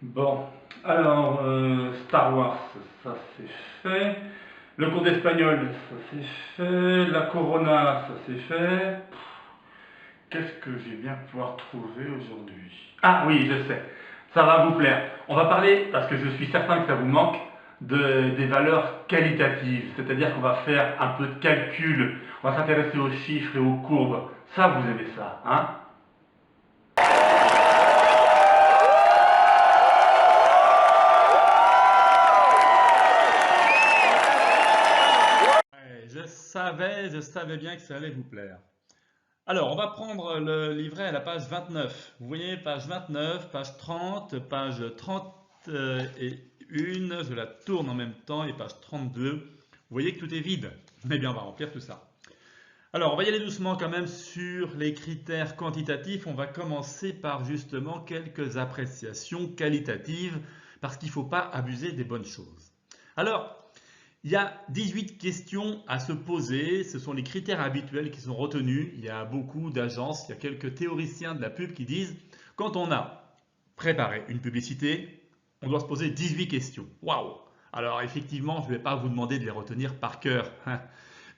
Bon, alors, Star Wars, ça c'est fait. Le cours d'espagnol, ça c'est fait. La Corona, ça c'est fait. Qu'est-ce que je vais bien pouvoir trouver aujourd'hui? Ah oui, je sais. Ça va vous plaire. On va parler, parce que je suis certain que ça vous manque, des valeurs qualitatives. C'est-à-dire qu'on va faire un peu de calcul. On va s'intéresser aux chiffres et aux courbes. Ça, vous avez ça, hein? Ouais, je savais bien que ça allait vous plaire. Alors, on va prendre le livret à la page 29. Vous voyez, page 29, page 30, page 31, je la tourne en même temps, et page 32. Vous voyez que tout est vide. Eh bien, on va remplir tout ça. Alors, on va y aller doucement quand même sur les critères quantitatifs. On va commencer par justement quelques appréciations qualitatives, parce qu'il ne faut pas abuser des bonnes choses. Alors, il y a 18 questions à se poser, ce sont les critères habituels qui sont retenus. Il y a beaucoup d'agences, il y a quelques théoriciens de la pub qui disent quand on a préparé une publicité, on doit se poser 18 questions. Waouh! Alors effectivement, je ne vais pas vous demander de les retenir par cœur, hein,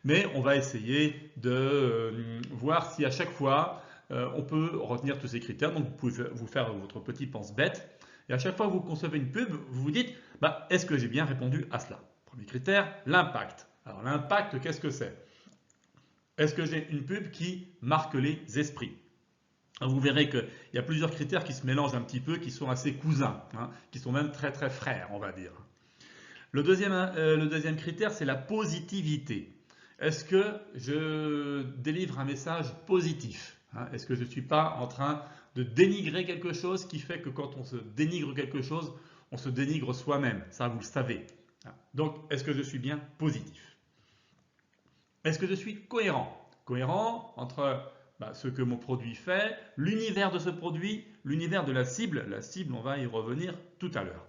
mais on va essayer de voir si à chaque fois on peut retenir tous ces critères. Donc vous pouvez vous faire votre petit pense-bête. Et à chaque fois que vous concevez une pub, vous vous dites est-ce que j'ai bien répondu à cela? Premier critère, l'impact. Alors l'impact, qu'est-ce que c'est? Est-ce que j'ai une pub qui marque les esprits? Alors, vous verrez qu'il y a plusieurs critères qui se mélangent un petit peu, qui sont assez cousins, hein, qui sont même très très frères, on va dire. Le deuxième critère, c'est la positivité. Est-ce que je délivre un message positif, hein? Est-ce que je ne suis pas en train de dénigrer quelque chose qui fait que quand on se dénigre quelque chose, on se dénigre soi-même? Ça, vous le savez. Donc, est-ce que je suis bien positif? Est-ce que je suis cohérent? Cohérent entre ce que mon produit fait, l'univers de ce produit, l'univers de la cible. La cible, on va y revenir tout à l'heure.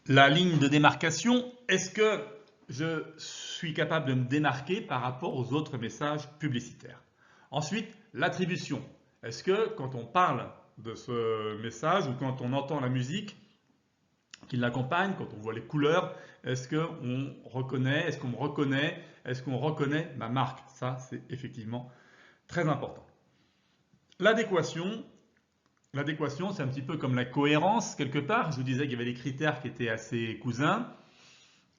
La ligne de démarcation, est-ce que je suis capable de me démarquer par rapport aux autres messages publicitaires? Ensuite, l'attribution. Est-ce que quand on parle de ce message ou quand on entend la musique qui l'accompagne, quand on voit les couleurs, est-ce qu'on reconnaît, est-ce qu'on me reconnaît, est-ce qu'on reconnaît ma marque? Ça, c'est effectivement très important. L'adéquation, L'adéquation, c'est un petit peu comme la cohérence, quelque part. Je vous disais qu'il y avait des critères qui étaient assez cousins.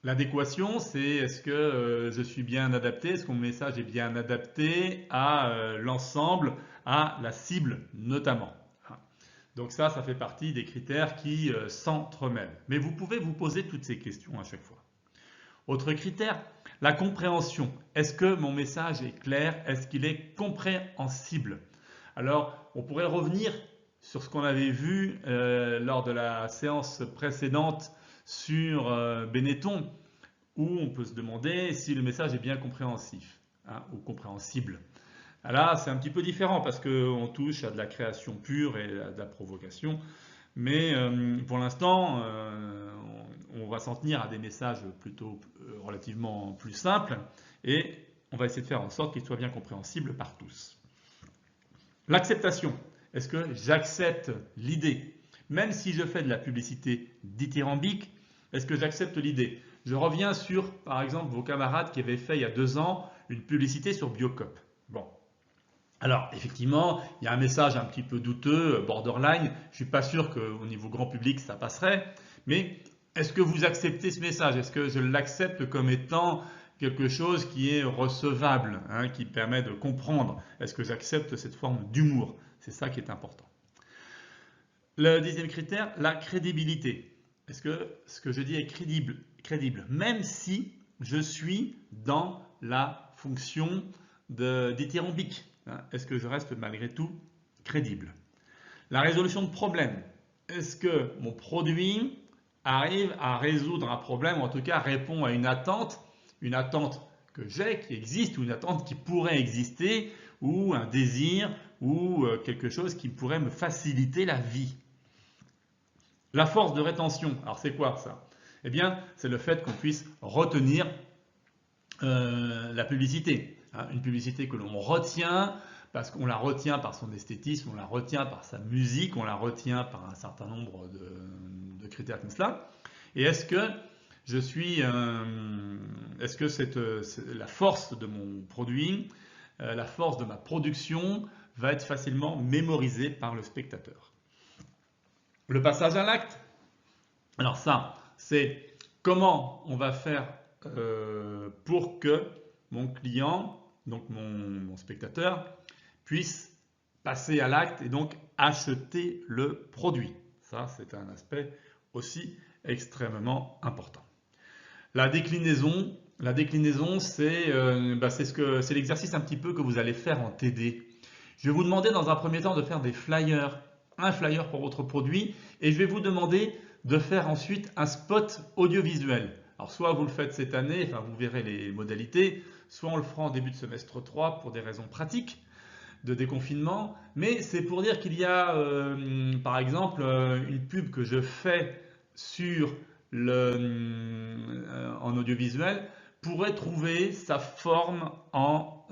L'adéquation, c'est est-ce que je suis bien adapté, est-ce que mon message est bien adapté à l'ensemble, à la cible notamment. Donc ça fait partie des critères qui s'entremêlent. Mais vous pouvez vous poser toutes ces questions à chaque fois. Autre critère, la compréhension. Est-ce que mon message est clair? Est-ce qu'il est compréhensible? Alors, on pourrait revenir sur ce qu'on avait vu lors de la séance précédente sur Benetton, où on peut se demander si le message est bien compréhensif, hein, ou compréhensible. Là, c'est un petit peu différent parce qu'on touche à de la création pure et à de la provocation. Mais pour l'instant, on va s'en tenir à des messages plutôt relativement plus simples et on va essayer de faire en sorte qu'ils soient bien compréhensibles par tous. L'acceptation. Est-ce que j'accepte l'idée? Même si je fais de la publicité dithyrambique, est-ce que j'accepte l'idée? Je reviens sur, par exemple, vos camarades qui avaient fait il y a 2 ans une publicité sur Biocop. Bon. Alors, effectivement, il y a un message un petit peu douteux, borderline. Je ne suis pas sûr qu'au niveau grand public, ça passerait. Mais est-ce que vous acceptez ce message? Est-ce que je l'accepte comme étant quelque chose qui est recevable, hein, qui permet de comprendre? Est-ce que j'accepte cette forme d'humour? C'est ça qui est important. Le 10e critère, la crédibilité. Est-ce que ce que je dis est crédible, même si je suis dans la fonction dithyrambique, hein? Est-ce que je reste malgré tout crédible? La résolution de problèmes. Est-ce que mon produit arrive à résoudre un problème, ou en tout cas répond à une attente que j'ai, qui existe, ou une attente qui pourrait exister, ou un désir, ou quelque chose qui pourrait me faciliter la vie? La force de rétention, alors c'est quoi ça? Eh bien, c'est le fait qu'on puisse retenir la publicité. Hein, une publicité que l'on retient parce qu'on la retient par son esthétisme, on la retient par sa musique, on la retient par un certain nombre de de critères comme cela? Et est-ce que la force de mon produit, la force de ma production va être facilement mémorisée par le spectateur? Le passage à l'acte, alors ça, c'est comment on va faire pour que mon client, donc mon spectateur, puisse passer à l'acte et donc acheter le produit. Ça, c'est un aspect aussi extrêmement important. La déclinaison, c'est l'exercice un petit peu que vous allez faire en TD. Je vais vous demander dans un premier temps de faire des flyers, un flyer pour votre produit, et je vais vous demander de faire ensuite un spot audiovisuel. Alors soit vous le faites cette année, enfin vous verrez les modalités, soit on le fera en début de semestre 3 pour des raisons pratiques de déconfinement, mais c'est pour dire qu'il y a par exemple une pub que je fais en audiovisuel pourrait trouver sa forme en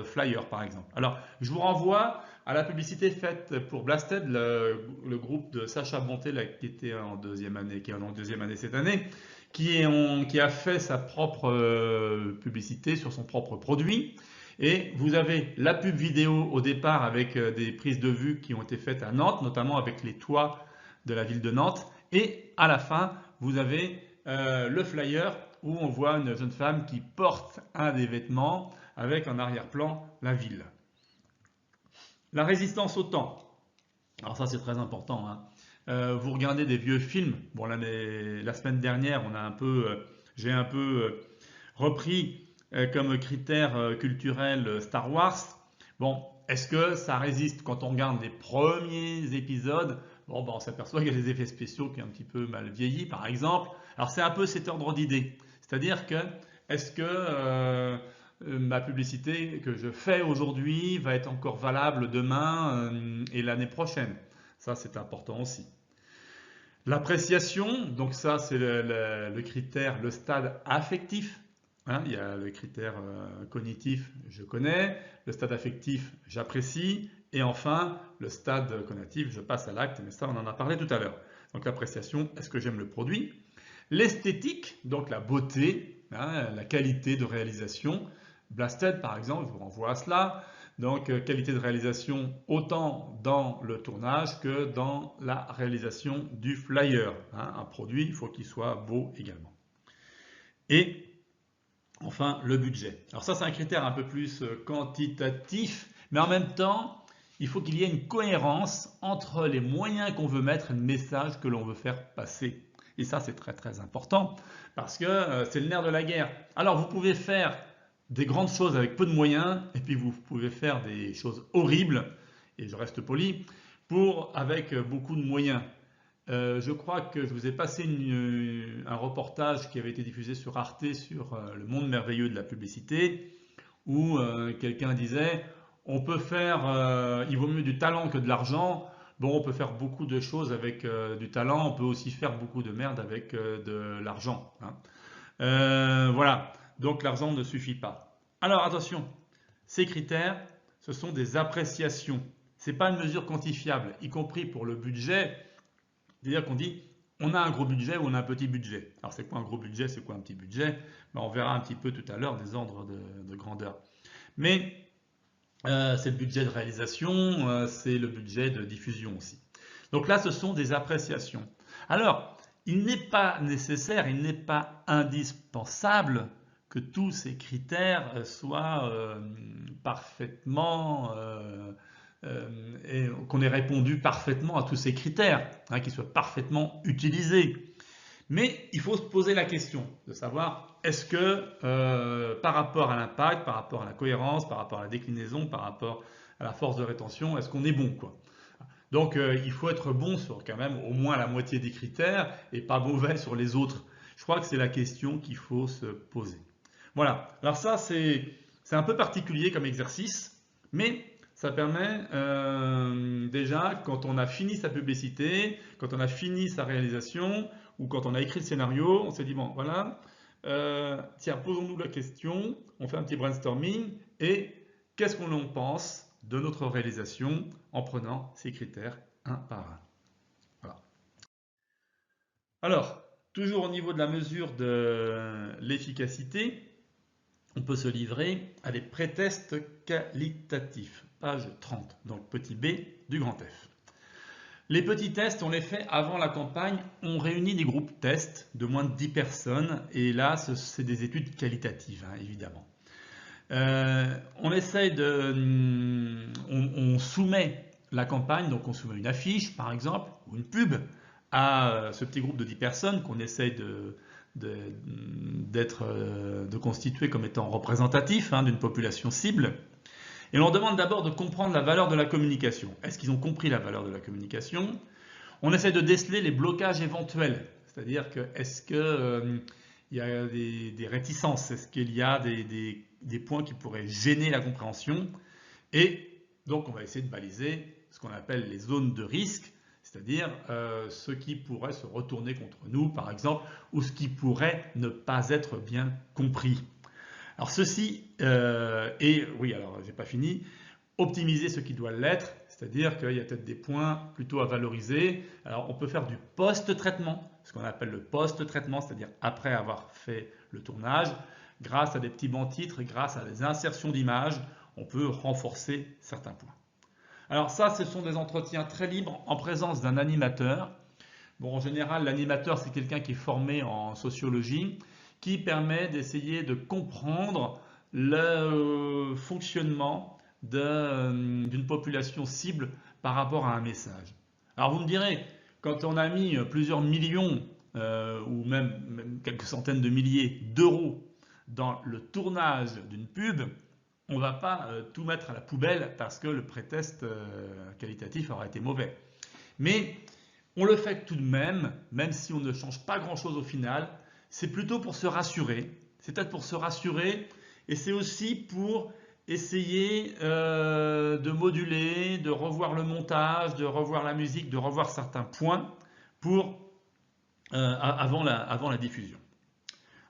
flyer par exemple. Alors je vous renvoie à la publicité faite pour Blasted, le groupe de Sacha Bonté là, qui était en deuxième année, qui est en deuxième année cette année, qui a fait sa propre publicité sur son propre produit. Et vous avez la pub vidéo au départ avec des prises de vue qui ont été faites à Nantes, notamment avec les toits de la ville de Nantes. Et à la fin, vous avez le flyer où on voit une jeune femme qui porte un des vêtements avec en arrière-plan la ville. La résistance au temps. Alors ça c'est très important, hein. Vous regardez des vieux films. Bon, la semaine dernière, j'ai un peu repris comme critère culturel Star Wars. Bon, est-ce que ça résiste? Quand on regarde les premiers épisodes, bon, ben, on s'aperçoit qu'il y a des effets spéciaux qui ont un petit peu mal vieilli, par exemple. Alors c'est un peu cet ordre d'idée. C'est-à-dire que, est-ce que ma publicité que je fais aujourd'hui va être encore valable demain et l'année prochaine? Ça, c'est important aussi. L'appréciation, donc ça c'est le critère, le stade affectif. Hein, il y a le critère cognitif, je connais, le stade affectif, j'apprécie, et enfin le stade cognitif, je passe à l'acte, mais ça on en a parlé tout à l'heure. Donc l'appréciation, est-ce que j'aime le produit? L'esthétique, donc la beauté, hein, la qualité de réalisation. Blasted par exemple, je vous renvoie à cela. Donc qualité de réalisation autant dans le tournage que dans la réalisation du flyer. Hein, un produit, il faut qu'il soit beau également. Et enfin, le budget. Alors ça, c'est un critère un peu plus quantitatif, mais en même temps, il faut qu'il y ait une cohérence entre les moyens qu'on veut mettre et le message que l'on veut faire passer. Et ça, c'est très très important, parce que c'est le nerf de la guerre. Alors, vous pouvez faire des grandes choses avec peu de moyens, et puis vous pouvez faire des choses horribles, et je reste poli, avec beaucoup de moyens. Je crois que je vous ai passé un reportage qui avait été diffusé sur Arte sur le monde merveilleux de la publicité où quelqu'un disait on peut faire, il vaut mieux du talent que de l'argent. Bon, on peut faire beaucoup de choses avec du talent, on peut aussi faire beaucoup de merde avec de l'argent. Hein. Voilà, donc l'argent ne suffit pas. Alors attention, ces critères, ce sont des appréciations. Ce n'est pas une mesure quantifiable, y compris pour le budget. C'est-à-dire qu'on dit, on a un gros budget ou on a un petit budget. Alors c'est quoi un gros budget, c'est quoi un petit budget? Ben, on verra un petit peu tout à l'heure des ordres de grandeur. Mais c'est le budget de réalisation, c'est le budget de diffusion aussi. Donc là, ce sont des appréciations. Alors, il n'est pas nécessaire, il n'est pas indispensable que tous ces critères soient parfaitement... et qu'on ait répondu parfaitement à tous ces critères, hein, qu'ils soient parfaitement utilisés. Mais il faut se poser la question de savoir est-ce que par rapport à l'impact, par rapport à la cohérence, par rapport à la déclinaison, par rapport à la force de rétention, est-ce qu'on est bon quoi? Donc il faut être bon sur quand même au moins la moitié des critères et pas mauvais sur les autres. Je crois que c'est la question qu'il faut se poser. Voilà, alors ça c'est un peu particulier comme exercice, mais ça permet déjà, quand on a fini sa publicité, quand on a fini sa réalisation, ou quand on a écrit le scénario, on s'est dit, bon, voilà, tiens, posons-nous la question, on fait un petit brainstorming, et qu'est-ce qu'on en pense de notre réalisation en prenant ces critères un par un. Voilà. Alors, toujours au niveau de la mesure de l'efficacité, on peut se livrer à des pré-tests qualitatifs, page 30, donc petit b du grand F. Les petits tests, on les fait avant la campagne, on réunit des groupes tests de moins de 10 personnes, et là, c'est des études qualitatives, hein, évidemment. On soumet la campagne, donc on soumet une affiche par exemple, ou une pub à ce petit groupe de 10 personnes qu'on essaye de constituer comme étant représentatif, hein, d'une population cible. Et on leur demande d'abord de comprendre la valeur de la communication. Est-ce qu'ils ont compris la valeur de la communication? On essaie de déceler les blocages éventuels, c'est-à-dire que est-ce qu'il y a des réticences, est-ce qu'il y a des points qui pourraient gêner la compréhension, et donc on va essayer de baliser ce qu'on appelle les zones de risque, c'est-à-dire ce qui pourrait se retourner contre nous par exemple, ou ce qui pourrait ne pas être bien compris. Alors ceci oui, alors j'ai pas fini, optimiser ce qui doit l'être, c'est-à-dire qu'il y a peut-être des points plutôt à valoriser. Alors on peut faire du post-traitement, ce qu'on appelle le post-traitement, c'est-à-dire après avoir fait le tournage, grâce à des petits bancs titres, grâce à des insertions d'images, on peut renforcer certains points. Alors ça, ce sont des entretiens très libres en présence d'un animateur. Bon, en général, l'animateur, c'est quelqu'un qui est formé en sociologie, qui permet d'essayer de comprendre le fonctionnement d'une population cible par rapport à un message. Alors vous me direz, quand on a mis plusieurs millions ou même quelques centaines de milliers d'euros dans le tournage d'une pub, on ne va pas tout mettre à la poubelle parce que le pré-test qualitatif aura été mauvais. Mais on le fait tout de même, même si on ne change pas grand-chose au final. C'est plutôt pour se rassurer. C'est peut-être pour se rassurer et c'est aussi pour essayer de moduler, de revoir le montage, de revoir la musique, de revoir certains points avant la diffusion.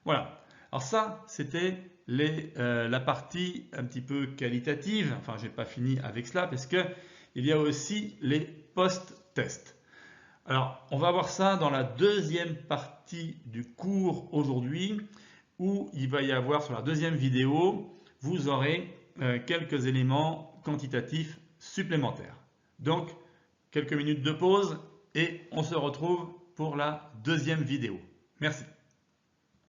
Voilà. Alors ça, c'était la partie un petit peu qualitative. Enfin, je n'ai pas fini avec cela parce qu'il y a aussi les post-tests. Alors, on va voir ça dans la deuxième partie du cours aujourd'hui, où il va y avoir, sur la deuxième vidéo, vous aurez quelques éléments quantitatifs supplémentaires. Donc, quelques minutes de pause et on se retrouve pour la deuxième vidéo. Merci.